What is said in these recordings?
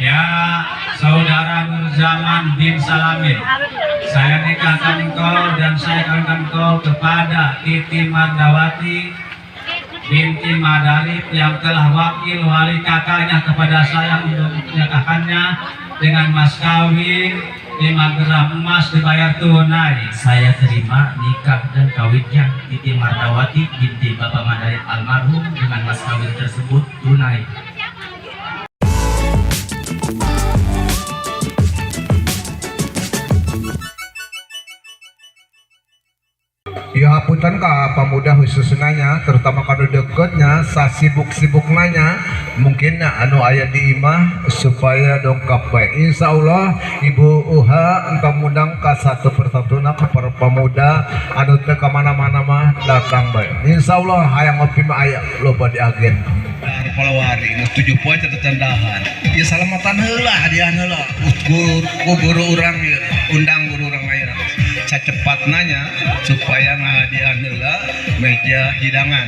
Ya, saudara Nurzaman bin Salamin, saya nikahkan engkau dan saya kawinkan engkau kepada Titi Mardawati binti Madalib yang telah wakil wali kakaknya kepada saya untuk menikahkannya dengan mas kawin 5 gram emas dibayar tunai. Saya terima nikah dan kawinnya Titi Mardawati binti Bapak Madalib almarhum dengan mas kawin tersebut tunai. Ya hapunten ka pemuda khususnya terutama kalau deketnya sasibuk-sibuk nanya mungkin anu ayat di imah supaya dongkap baik. Insya Allah Ibu Uha engkau mundang ka satu persatu ke para pemuda anu teu ka mana-mana mah datang baik. Insya Allah hayang ngopi mah aya loba di agen. Palawari nu 7 poin tetandahan. Ya salamatan heula hadiah heula. Guru urang undang guru urang lain. Secepat nanya supaya ngahadiah heula meja hidangan.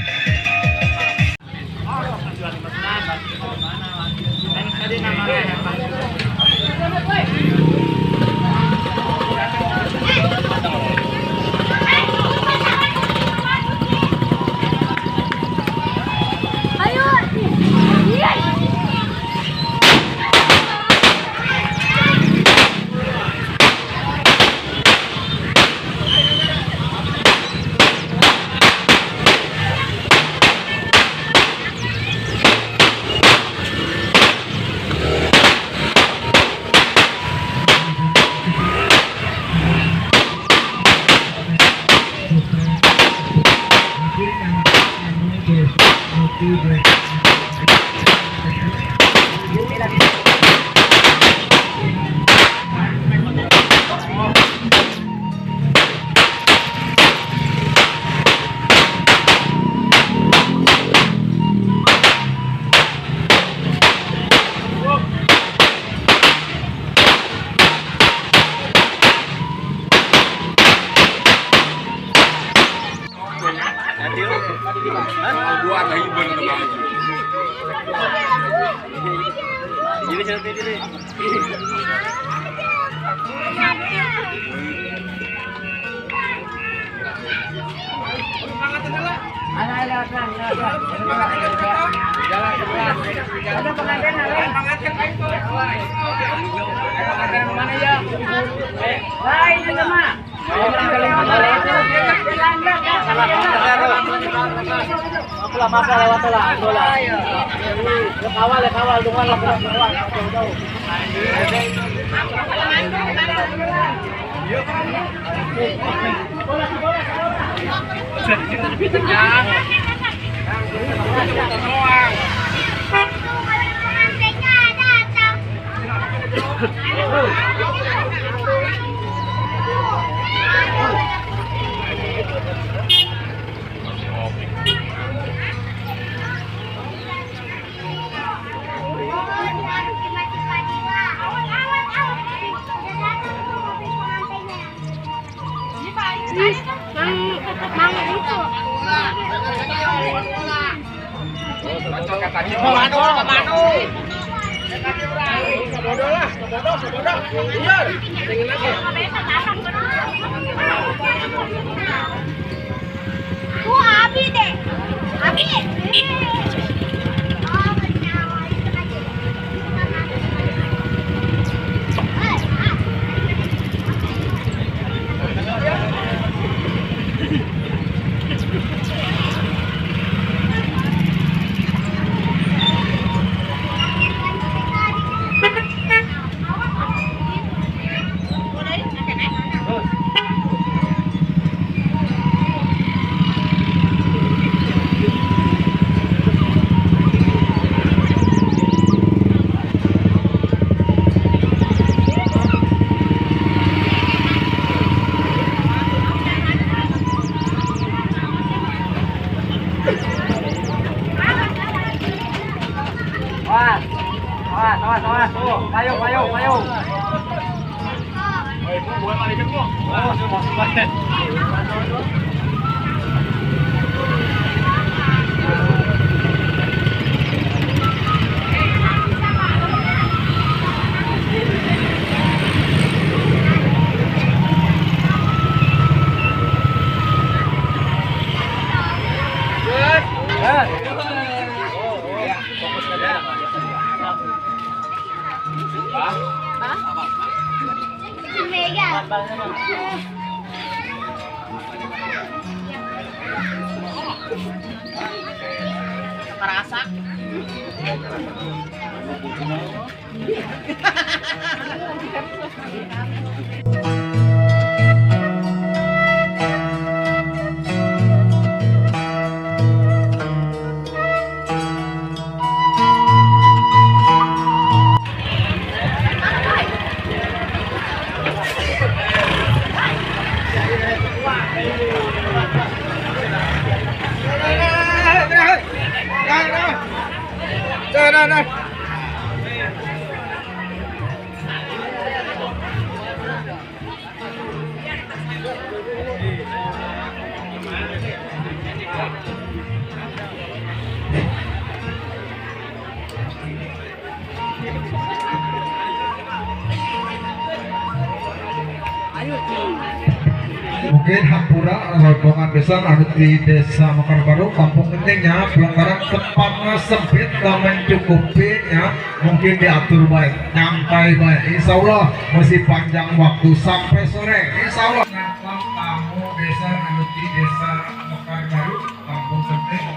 Mungkin hampura rombongan besar anu di desa Mekar Baru kampung pentingnya pelanggaran tempatnya sempit dan mencukupinya mungkin diatur baik nyampai baik insya Allah masih panjang waktu sampai sore insya Allah kamu desa anu di desa Mekar Baru kampung penting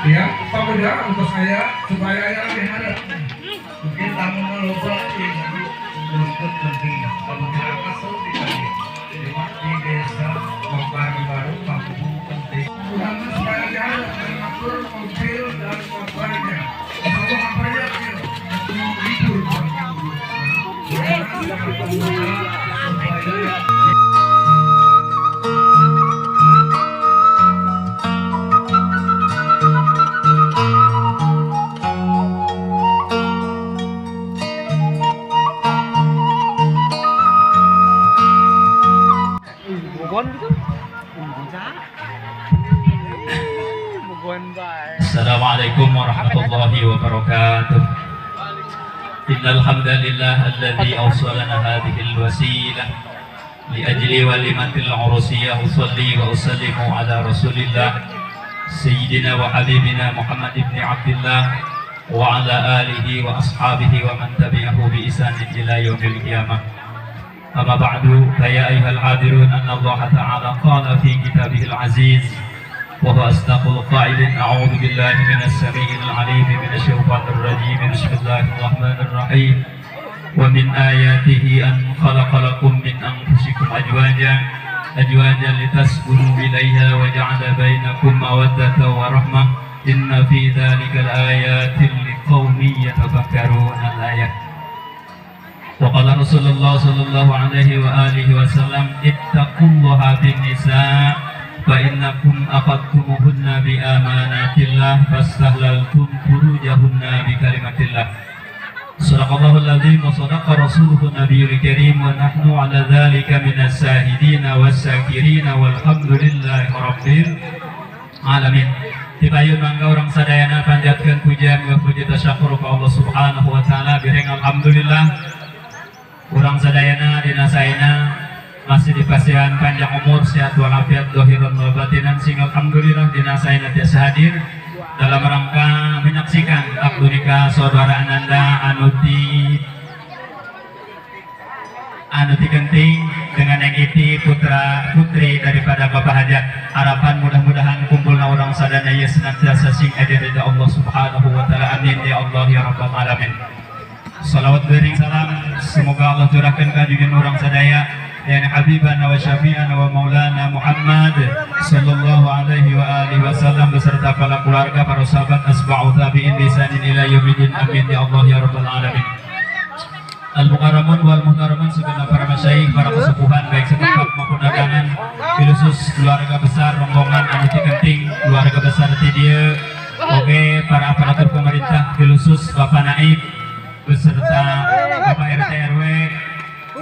ya pemuda untuk saya supaya yang diharap mungkin tamu lupa ini untuk penting pemuda kasut di desa Mekar Baru kampung penting ulama supaya diharap mengatur mobil dan motornya untuk memperlihatkan libur supaya Assalamualaikum warahmatullahi wabarakatuh. Innal hamdalillah alladzi awsalana hadhihi alwasilah li ajli walimatil urusiyah usalli wa usallimu ala rasulillah sayyidina wa habibina Muhammad ibn Abdullah wa ala alihi wa ashabihi wa man tabi'ahu bi ihsanin ila yaumil qiyamah. Amma ba'du fa ya ayyuhal hadirun anna Allah ta'ala qala fi kitabihil aziz وهو أصدق القائلين أعوذ بالله من السميع العليم من الشيطان الرجيم بسم الله الرحمن الرحيم ومن آياته أن خلق لكم من أنفسكم أزواجا لتسكنوا إليها وجعل بينكم مودة ورحمة إن في ذلك الآيات لقوم يتفكرون الآية وقال رسول الله صلى الله عليه وآله وسلم اتقوا الله بالنساء فإنكم أخذتموهن بأمانات الله فاستهللتم فروجهن بكلمة الله صدق الله العظيم وصدق رسوله النبي الكريم ونحن على ذلك من الشاهدين والشاكرين والحمد لله رب العالمين. Tipayun mangga orang sadayana panjatkeun pujian wa puji tasyakur ka Allah Subhanahu wa taala bireng alhamdulillah urang sadayana dina saena masih dipasihan panjang umur, sehat walafiat, dohiran wa batinan, sehingga alhamdulillah dinasain tiasa hadir dalam rangka menyaksikan akad nikah saudara Ananda Anuti Genting dengan yang iti putra putri daripada Bapak Hajat. Harapan mudah-mudahan kumpulna orang sadana ya senantiasa sing adi ridha Allah Subhanahu wa taala. Amin ya Allah ya rabbal alamin. Salawat bering salam semoga Allah curahkan ka junjungan orang sadaya dan habibana wa syafi'ana wa maulana Muhammad sallallahu alaihi wa alihi wasallam beserta para keluarga, para sahabat, asba'u tabi'in bisanin ila yaumidin. Amin ya Allah ya rabbal alamin. Al-mukarramun wal muhtaramun segenap para masyayikh, para kesepuhan baik setempat maupun dagangan, khusus keluarga besar rombongan Anuti Genting, keluarga besar Tidia, oke para aparatur pemerintah, khusus Bapak Naib beserta Bapak RT RW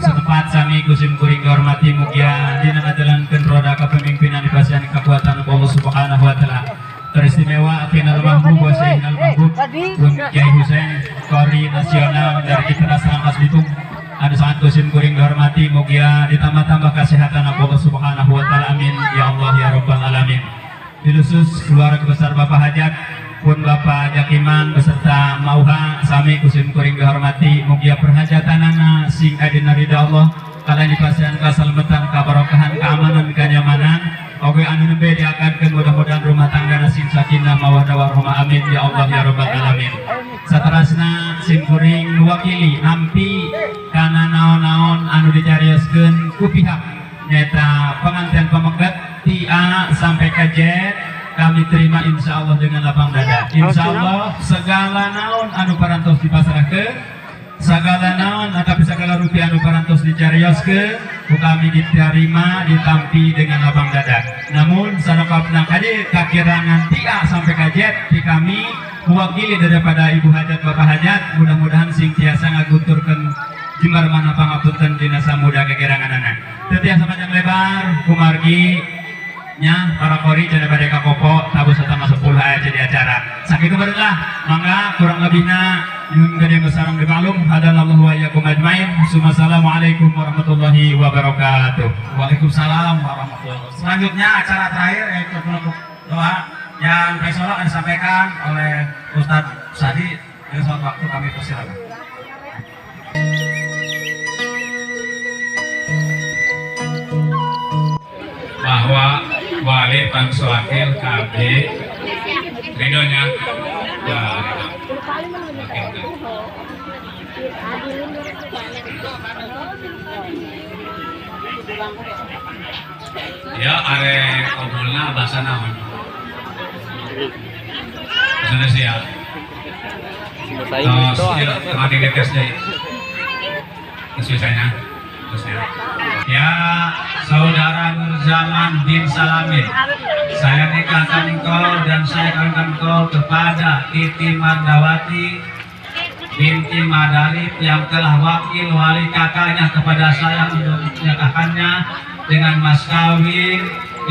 setempat sami kusim kuring dihormati mugia dina ngajalankeun roda kepemimpinan dipasihan kekuatan Allah Subhanahu wa taala. Teristimewa Akinal Mahbub wa Syekhul Mahbub Kiai Husain Qori Nasional dari Iteras Rangkas Bitung. Ada sangat kusim kuring dihormati mugia ditambah-tambah kesehatan Allah Subhanahu wa taala. Amin amin ya Allah ya rabbal alamin. Khusus keluarga besar Bapak Hajat pun Bapak Jakiman beserta Mauha sami kusim kuring dihormati mugia perhajatanana sing adina ridha Allah kalian dipasihan kasalamatan kabarokahan keamanan kenyamanan oge anu nembe diakankeun mudah-mudahan rumah tangga sing sakinah mawaddah warahmah amin ya Allah ya rabbal alamin. Saterasna sim kuring mewakili nampi kana naon-naon anu dicarioskeun ku pihak nyata pengantin pemegat ti A sampai ke Z kami terima insya Allah dengan lapang dada. Insya Allah segala naon anu parantos dipasrahkeun, segala naon atapi segala rupiah anu parantos dicarioskeun, ku kami diterima ditampi dengan lapang dada. Namun sanokapna kade kakirangan ti A sampai ke Z ti kami mewakili daripada Ibu Hajat Bapak Hajat mudah-mudahan sing tiasa ngagunturkeun jembar mana pangapunten dina samuda kekirangan anak. Tetiasa panjang lebar kumargi nya para kori jadi pada kakopo tabu setengah 10 aja jadi acara sakitu barulah mangga kurang lebihna nyun gede besarang dimaklum hadanallahu wa iyyakum ajmain. Assalamualaikum warahmatullahi wabarakatuh. Waalaikumsalam warahmatullahi wabarakatuh. Selanjutnya acara terakhir yaitu penutup doa yang besok akan disampaikan oleh Ustadz Sadi. Dengan suatu waktu kami persilakan. Bahwa wali bangsa wakil KB ridhonya ya ya are obulna bahasa naon bahasa sia mati getes deh kesusahannya ya saudara Nurzaman bin Salamin, saya nikahkan engkau dan saya kawinkan engkau kepada Titi Mardawati binti Madalip yang telah wakil wali kakaknya kepada saya untuk menikahkannya dengan mas kawin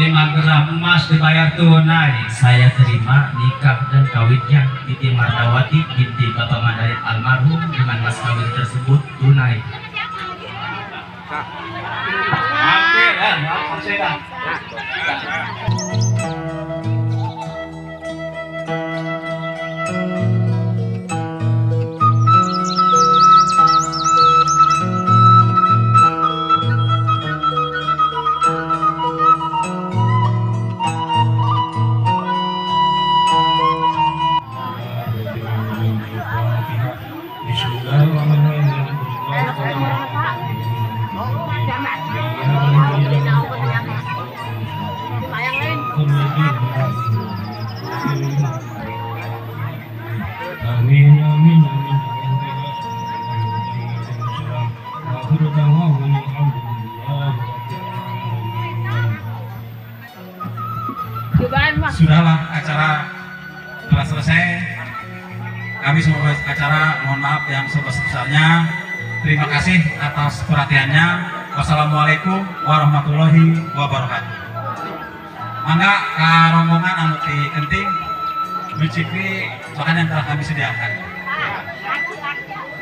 5 gram emas dibayar tunai. Saya terima nikah dan kawinnya Titi Mardawati binti Bapak Madalip almarhum dengan mas kawin tersebut tunai. Hampir kan, hampir dah. Sudahlah acara telah selesai. Kami semua acara mohon maaf yang sebesar-besarnya. Terima kasih atas perhatiannya. Wassalamualaikum warahmatullahi wabarakatuh. Mangga rombongan anu ti kenting mencicipi makanan yang telah kami sediakan.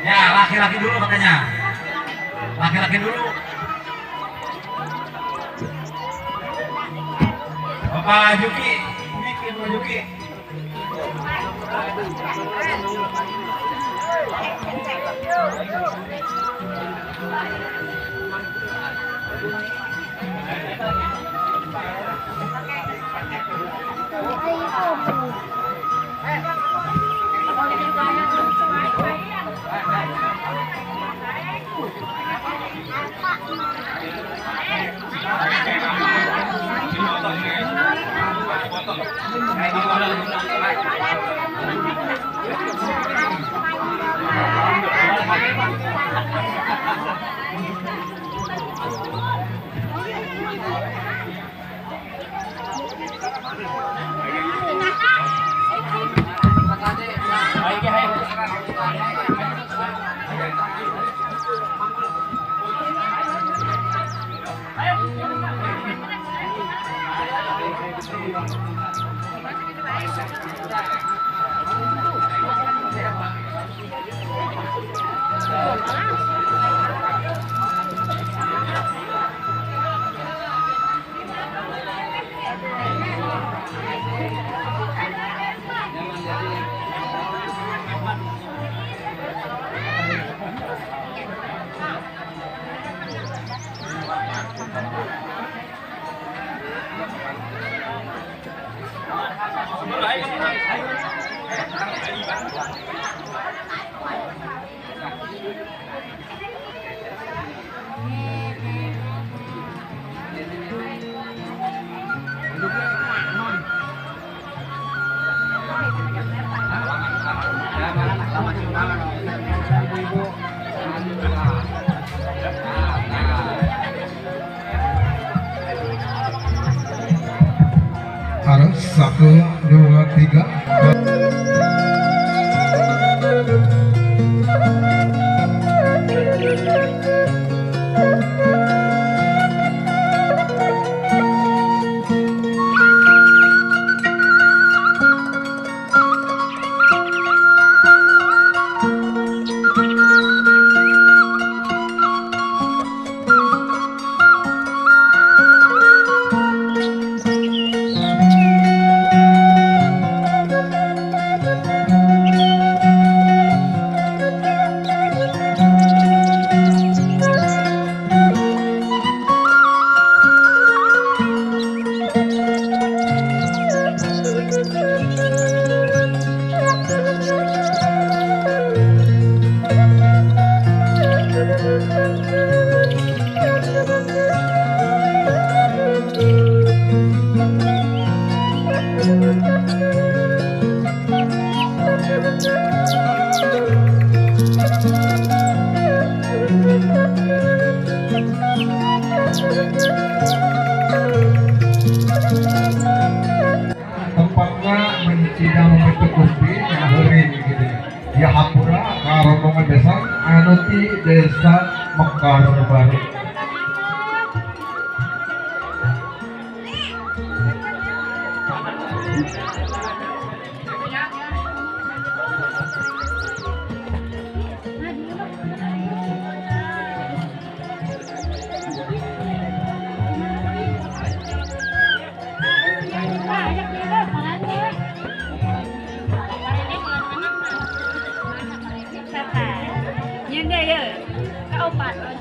Ya laki-laki dulu makanya. Laki-laki dulu. Bapak Juki, Bapak Juki. 1, 2, 3. Tempatnya mencina membentuk kumpi nyahurin gitu ya hapura karombongan desa anu ti desa Mekar Baru. Nhân đây ơi, các ông bạn ơi.